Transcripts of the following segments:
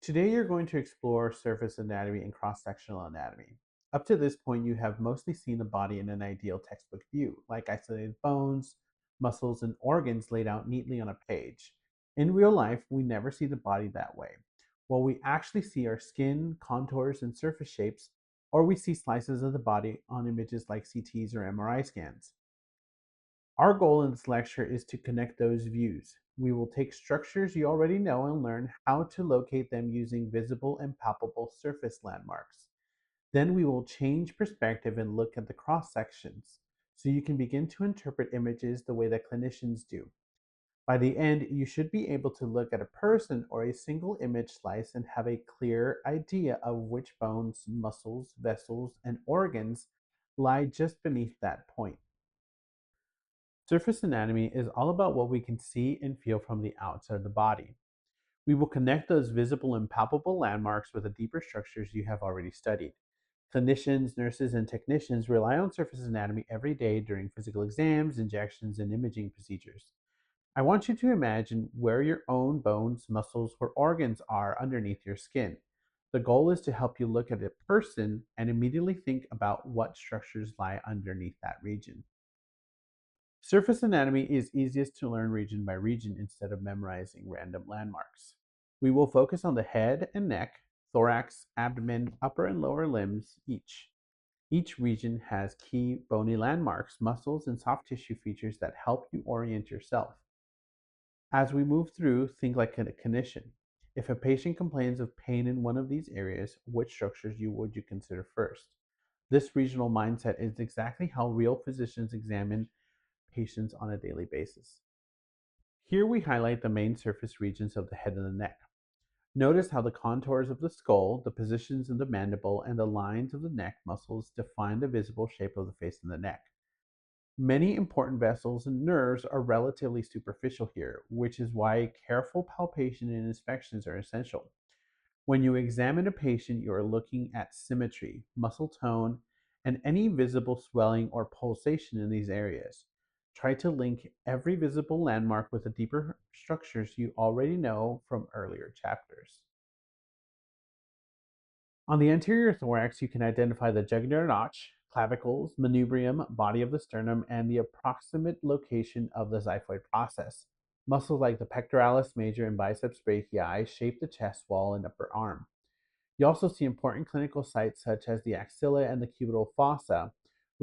Today, you're going to explore surface anatomy and cross sectional anatomy. Up to this point, you have mostly seen the body in an ideal textbook view, like isolated bones, muscles, and organs laid out neatly on a page. In real life, we never see the body that way. What we actually see are skin, contours, and surface shapes, or we see slices of the body on images like CTs or MRI scans. Our goal in this lecture is to connect those views. We will take structures you already know and learn how to locate them using visible and palpable surface landmarks. Then we will change perspective and look at the cross sections so you can begin to interpret images the way that clinicians do. By the end, you should be able to look at a person or a single image slice and have a clear idea of which bones, muscles, vessels, and organs lie just beneath that point. Surface anatomy is all about what we can see and feel from the outside of the body. We will connect those visible and palpable landmarks with the deeper structures you have already studied. Clinicians, nurses, and technicians rely on surface anatomy every day during physical exams, injections, and imaging procedures. I want you to imagine where your own bones, muscles, or organs are underneath your skin. The goal is to help you look at a person and immediately think about what structures lie underneath that region. Surface anatomy is easiest to learn region by region instead of memorizing random landmarks. We will focus on the head and neck, thorax, abdomen, upper and lower limbs each. Each region has key bony landmarks, muscles, and soft tissue features that help you orient yourself. As we move through, think like a clinician. If a patient complains of pain in one of these areas, which structures would you consider first? This regional mindset is exactly how real physicians examine patients on a daily basis. Here we highlight the main surface regions of the head and the neck. Notice how the contours of the skull, the positions of the mandible, and the lines of the neck muscles define the visible shape of the face and the neck. Many important vessels and nerves are relatively superficial here, which is why careful palpation and inspections are essential. When you examine a patient, you are looking at symmetry, muscle tone, and any visible swelling or pulsation in these areas. Try to link every visible landmark with the deeper structures you already know from earlier chapters. On the anterior thorax, you can identify the jugular notch, clavicles, manubrium, body of the sternum, and the approximate location of the xiphoid process. Muscles like the pectoralis major and biceps brachii shape the chest wall and upper arm. You also see important clinical sites such as the axilla and the cubital fossa,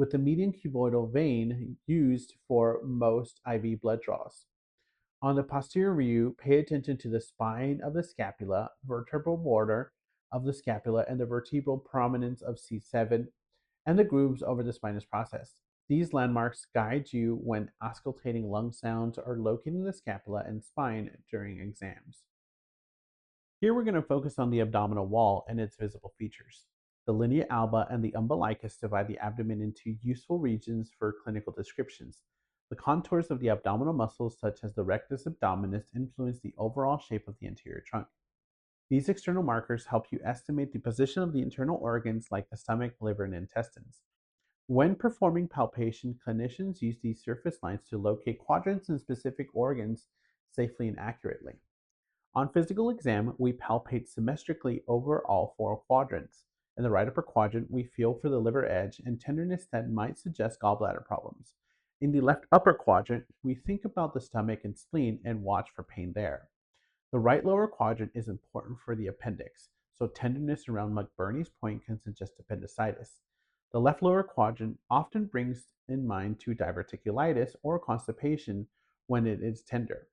with the median cuboidal vein used for most IV blood draws. On the posterior view, pay attention to the spine of the scapula, vertebral border of the scapula, and the vertebral prominence of C7 and the grooves over the spinous process. These landmarks guide you when auscultating lung sounds or locating the scapula and spine during exams. Here we're going to focus on the abdominal wall and its visible features. The linea alba and the umbilicus divide the abdomen into useful regions for clinical descriptions. The contours of the abdominal muscles, such as the rectus abdominis, influence the overall shape of the anterior trunk. These external markers help you estimate the position of the internal organs like the stomach, liver, and intestines. When performing palpation, clinicians use these surface lines to locate quadrants and specific organs safely and accurately. On physical exam, we palpate symmetrically over all four quadrants. In the right upper quadrant, we feel for the liver edge and tenderness that might suggest gallbladder problems. In the left upper quadrant, we think about the stomach and spleen and watch for pain there. The right lower quadrant is important for the appendix, so tenderness around McBurney's point can suggest appendicitis. The left lower quadrant often brings in mind to diverticulitis or constipation when it is tender.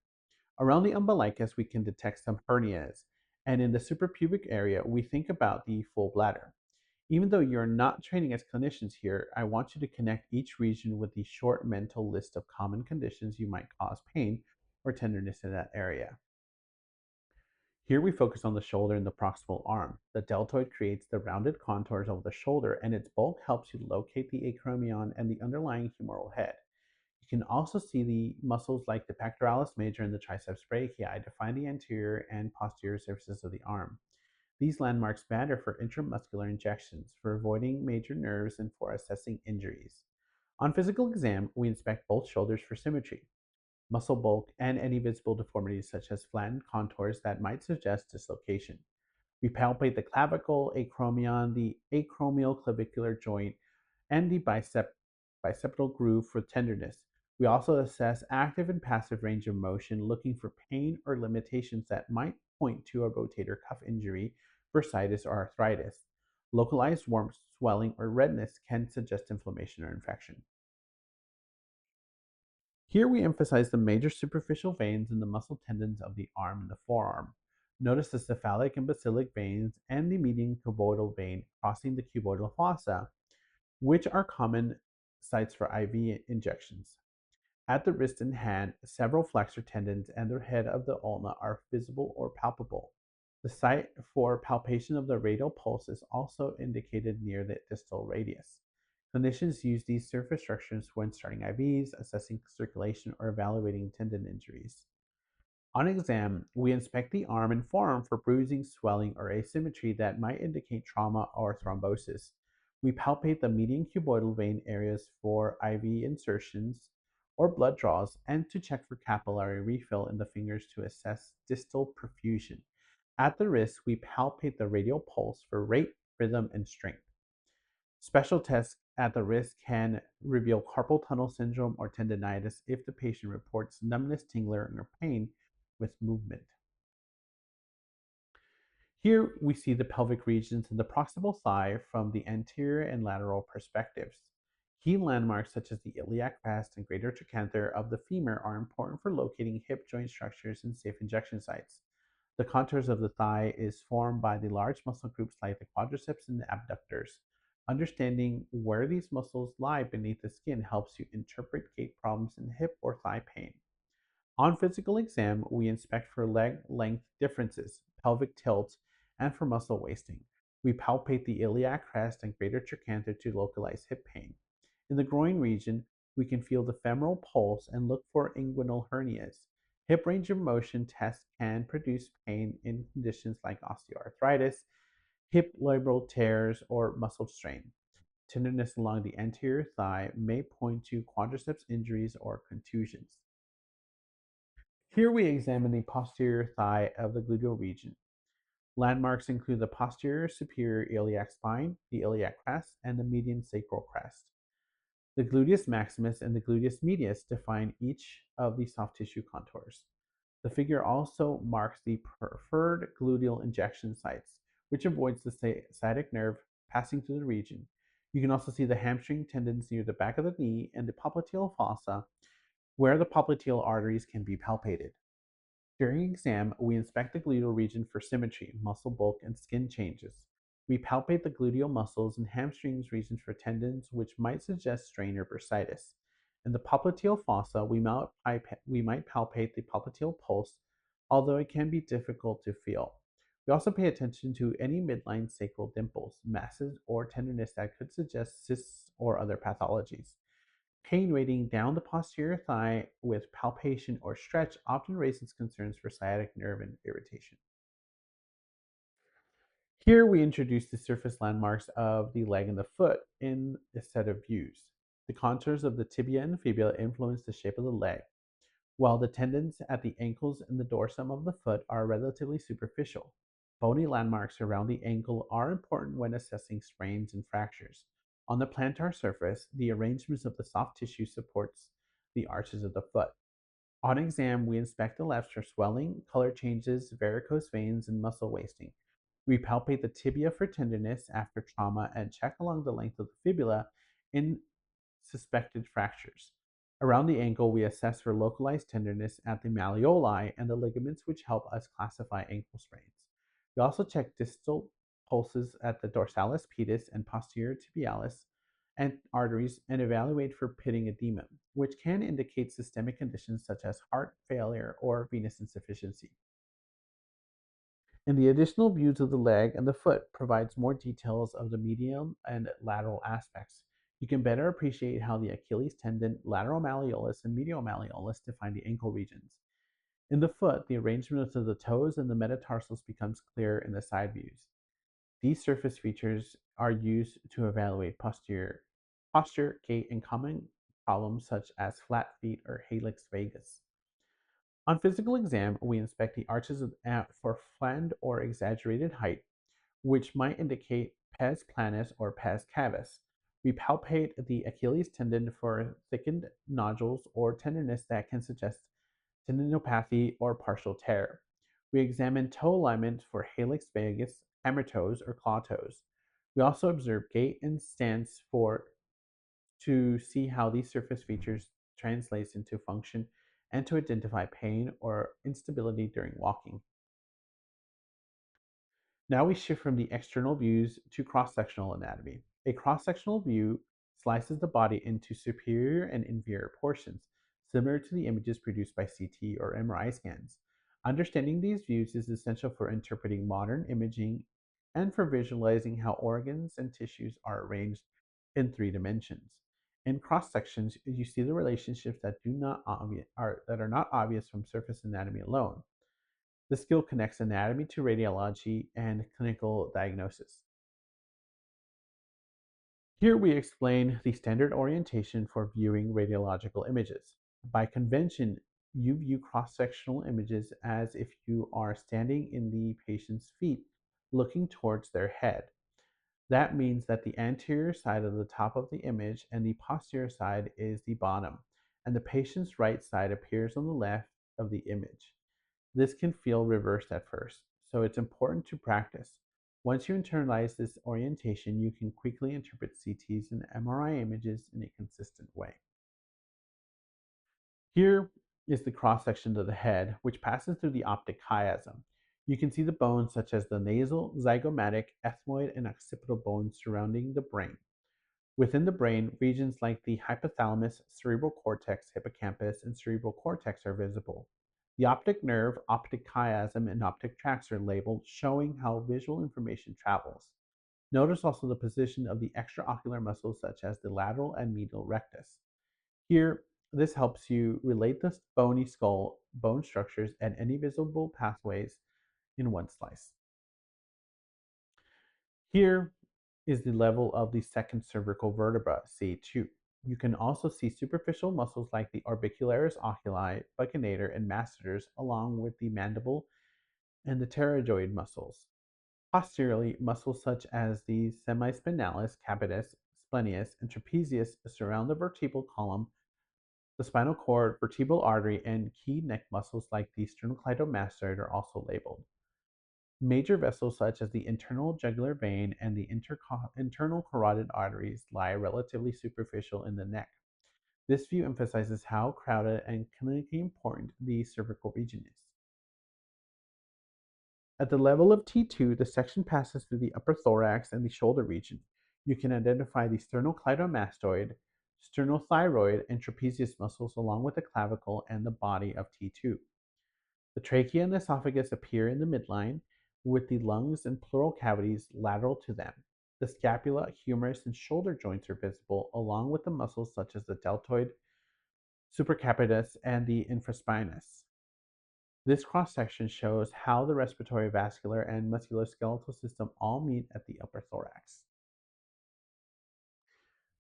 Around the umbilicus, we can detect some hernias, and in the suprapubic area, we think about the full bladder. Even though you're not training as clinicians here, I want you to connect each region with the short mental list of common conditions you might cause pain or tenderness in that area. Here we focus on the shoulder and the proximal arm. The deltoid creates the rounded contours of the shoulder, and its bulk helps you locate the acromion and the underlying humeral head. You can also see the muscles like the pectoralis major and the triceps brachii define the anterior and posterior surfaces of the arm. These landmarks matter for intramuscular injections, for avoiding major nerves, and for assessing injuries. On physical exam, we inspect both shoulders for symmetry, muscle bulk, and any visible deformities such as flattened contours that might suggest dislocation. We palpate the clavicle, acromion, the acromial clavicular joint, and the bicipital groove for tenderness. We also assess active and passive range of motion, looking for pain or limitations that might point to a rotator cuff injury, bursitis, or arthritis. Localized warmth, swelling, or redness can suggest inflammation or infection. Here we emphasize the major superficial veins and the muscle tendons of the arm and the forearm. Notice the cephalic and basilic veins and the median cuboidal vein crossing the cuboidal fossa, which are common sites for IV injections. At the wrist and hand, several flexor tendons and the head of the ulna are visible or palpable. The site for palpation of the radial pulse is also indicated near the distal radius. Clinicians use these surface structures when starting IVs, assessing circulation, or evaluating tendon injuries. On exam, we inspect the arm and forearm for bruising, swelling, or asymmetry that might indicate trauma or thrombosis. We palpate the median cuboidal vein areas for IV insertions or blood draws and to check for capillary refill in the fingers to assess distal perfusion. At the wrist, we palpate the radial pulse for rate, rhythm, and strength. Special tests at the wrist can reveal carpal tunnel syndrome or tendonitis if the patient reports numbness, tingling, or pain with movement. Here we see the pelvic regions and the proximal thigh from the anterior and lateral perspectives. Key landmarks such as the iliac crest and greater trochanter of the femur are important for locating hip joint structures and safe injection sites. The contours of the thigh is formed by the large muscle groups like the quadriceps and the abductors. Understanding where these muscles lie beneath the skin helps you interpret gait problems in hip or thigh pain. On physical exam, we inspect for leg length differences, pelvic tilt, and for muscle wasting. We palpate the iliac crest and greater trochanter to localize hip pain. In the groin region, we can feel the femoral pulse and look for inguinal hernias. Hip range of motion tests can produce pain in conditions like osteoarthritis, hip labral tears, or muscle strain. Tenderness along the anterior thigh may point to quadriceps injuries or contusions. Here we examine the posterior thigh of the gluteal region. Landmarks include the posterior superior iliac spine, the iliac crest, and the median sacral crest. The gluteus maximus and the gluteus medius define each of the soft tissue contours. The figure also marks the preferred gluteal injection sites, which avoids the sciatic nerve passing through the region. You can also see the hamstring tendons near the back of the knee and the popliteal fossa, where the popliteal arteries can be palpated. During exam, we inspect the gluteal region for symmetry, muscle bulk, and skin changes. We palpate the gluteal muscles and hamstrings regions for tendons, which might suggest strain or bursitis. In the popliteal fossa, we might palpate the popliteal pulse, although it can be difficult to feel. We also pay attention to any midline sacral dimples, masses, or tenderness that could suggest cysts or other pathologies. Pain rating down the posterior thigh with palpation or stretch often raises concerns for sciatic nerve and irritation. Here we introduce the surface landmarks of the leg and the foot in a set of views. The contours of the tibia and fibula influence the shape of the leg, while the tendons at the ankles and the dorsum of the foot are relatively superficial. Bony landmarks around the ankle are important when assessing sprains and fractures. On the plantar surface, the arrangements of the soft tissue supports the arches of the foot. On exam, we inspect the left for swelling, color changes, varicose veins, and muscle wasting. We palpate the tibia for tenderness after trauma and check along the length of the fibula in suspected fractures. Around the ankle, we assess for localized tenderness at the malleoli and the ligaments which help us classify ankle sprains. We also check distal pulses at the dorsalis pedis and posterior tibialis and arteries and evaluate for pitting edema, which can indicate systemic conditions such as heart failure or venous insufficiency. And the additional views of the leg and the foot provides more details of the medial and lateral aspects. You can better appreciate how the Achilles tendon, lateral malleolus, and medial malleolus define the ankle regions. In the foot, the arrangement of the toes and the metatarsals becomes clear in the side views. These surface features are used to evaluate posture, gait, and common problems such as flat feet or hallux valgus. On physical exam, we inspect the arches for flanned or exaggerated height, which might indicate pes planus or pes cavus. We palpate the Achilles tendon for thickened nodules or tenderness that can suggest tendinopathy or partial tear. We examine toe alignment for hallux valgus, hammer toes, or claw toes. We also observe gait and stance for to see how these surface features translates into function and to identify pain or instability during walking. Now we shift from the external views to cross-sectional anatomy. A cross-sectional view slices the body into superior and inferior portions, similar to the images produced by CT or MRI scans. Understanding these views is essential for interpreting modern imaging and for visualizing how organs and tissues are arranged in three dimensions. In cross sections, you see the relationships that are not obvious from surface anatomy alone. The skill connects anatomy to radiology and clinical diagnosis. Here we explain the standard orientation for viewing radiological images. By convention, you view cross-sectional images as if you are standing in the patient's feet, looking towards their head. That means that the anterior side of the top of the image and the posterior side is the bottom, and the patient's right side appears on the left of the image. This can feel reversed at first, so it's important to practice. Once you internalize this orientation, you can quickly interpret CTs and MRI images in a consistent way. Here is the cross section of the head, which passes through the optic chiasm. You can see the bones such as the nasal, zygomatic, ethmoid, and occipital bones surrounding the brain. Within the brain, regions like the hypothalamus, cerebral cortex, hippocampus, and cerebral cortex are visible. The optic nerve, optic chiasm, and optic tracts are labeled, showing how visual information travels. Notice also the position of the extraocular muscles such as the lateral and medial rectus. Here, this helps you relate the bony skull, bone structures, and any visible pathways in one slice. Here is the level of the second cervical vertebra, C2. You can also see superficial muscles like the orbicularis oculi, buccinator, and masseters, along with the mandible and the pterygoid muscles. Posteriorly, muscles such as the semispinalis, capitis, splenius, and trapezius surround the vertebral column, the spinal cord, vertebral artery, and key neck muscles like the sternocleidomastoid are also labeled. Major vessels such as the internal jugular vein and the internal carotid arteries lie relatively superficial in the neck. This view emphasizes how crowded and clinically important the cervical region is. At the level of T2, the section passes through the upper thorax and the shoulder region. You can identify the sternocleidomastoid, sternothyroid, and trapezius muscles along with the clavicle and the body of T2. The trachea and esophagus appear in the midline, with the lungs and pleural cavities lateral to them. The scapula, humerus, and shoulder joints are visible, along with the muscles such as the deltoid, supracapitis, and the infraspinous. This cross-section shows how the respiratory, vascular, and musculoskeletal system all meet at the upper thorax.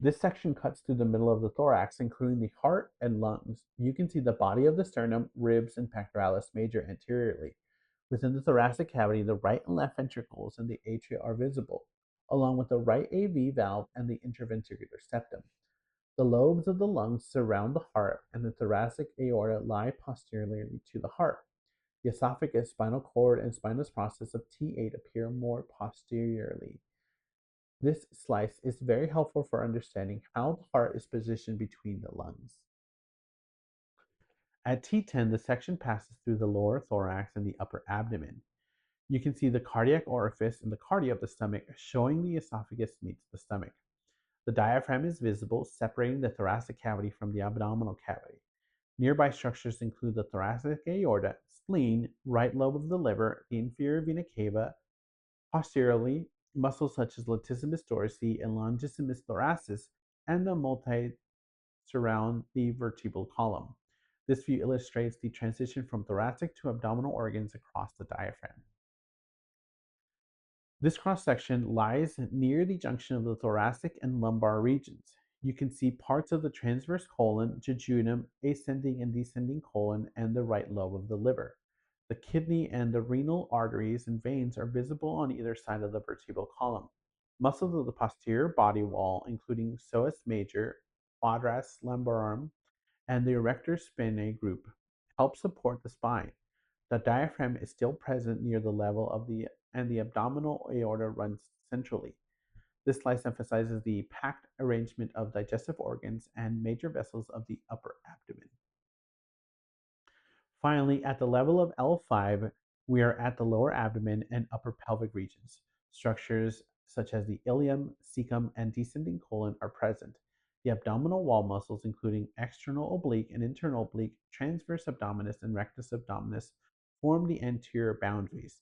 This section cuts through the middle of the thorax, including the heart and lungs. You can see the body of the sternum, ribs, and pectoralis major anteriorly. Within the thoracic cavity, the right and left ventricles and the atria are visible, along with the right AV valve and the interventricular septum. The lobes of the lungs surround the heart, and the thoracic aorta lie posteriorly to the heart. The esophagus, spinal cord, and spinous process of T8 appear more posteriorly. This slice is very helpful for understanding how the heart is positioned between the lungs. At T10, the section passes through the lower thorax and the upper abdomen. You can see the cardiac orifice and the cardia of the stomach, showing the esophagus meets the stomach. The diaphragm is visible, separating the thoracic cavity from the abdominal cavity. Nearby structures include the thoracic aorta, spleen, right lobe of the liver, the inferior vena cava. Posteriorly, muscles such as latissimus dorsi and longissimus thoracis and the multi surround the vertebral column. This view illustrates the transition from thoracic to abdominal organs across the diaphragm. This cross-section lies near the junction of the thoracic and lumbar regions. You can see parts of the transverse colon, jejunum, ascending and descending colon, and the right lobe of the liver. The kidney and the renal arteries and veins are visible on either side of the vertebral column. Muscles of the posterior body wall, including psoas major, quadratus lumborum, and the erector spinae group, help support the spine. The diaphragm is still present near the level of the abdominal aorta runs centrally. This slice emphasizes the packed arrangement of digestive organs and major vessels of the upper abdomen. Finally, at the level of L5, we are at the lower abdomen and upper pelvic regions. Structures such as the ilium, cecum, and descending colon are present. The abdominal wall muscles, including external oblique and internal oblique, transverse abdominis, and rectus abdominis, form the anterior boundaries.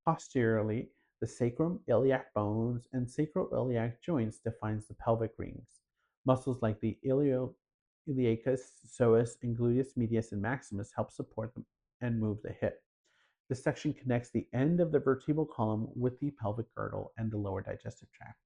Posteriorly, the sacrum, iliac bones, and sacroiliac joints defines the pelvic rings. Muscles like the iliacus, psoas, and gluteus medius and maximus help support them and move the hip. This section connects the end of the vertebral column with the pelvic girdle and the lower digestive tract.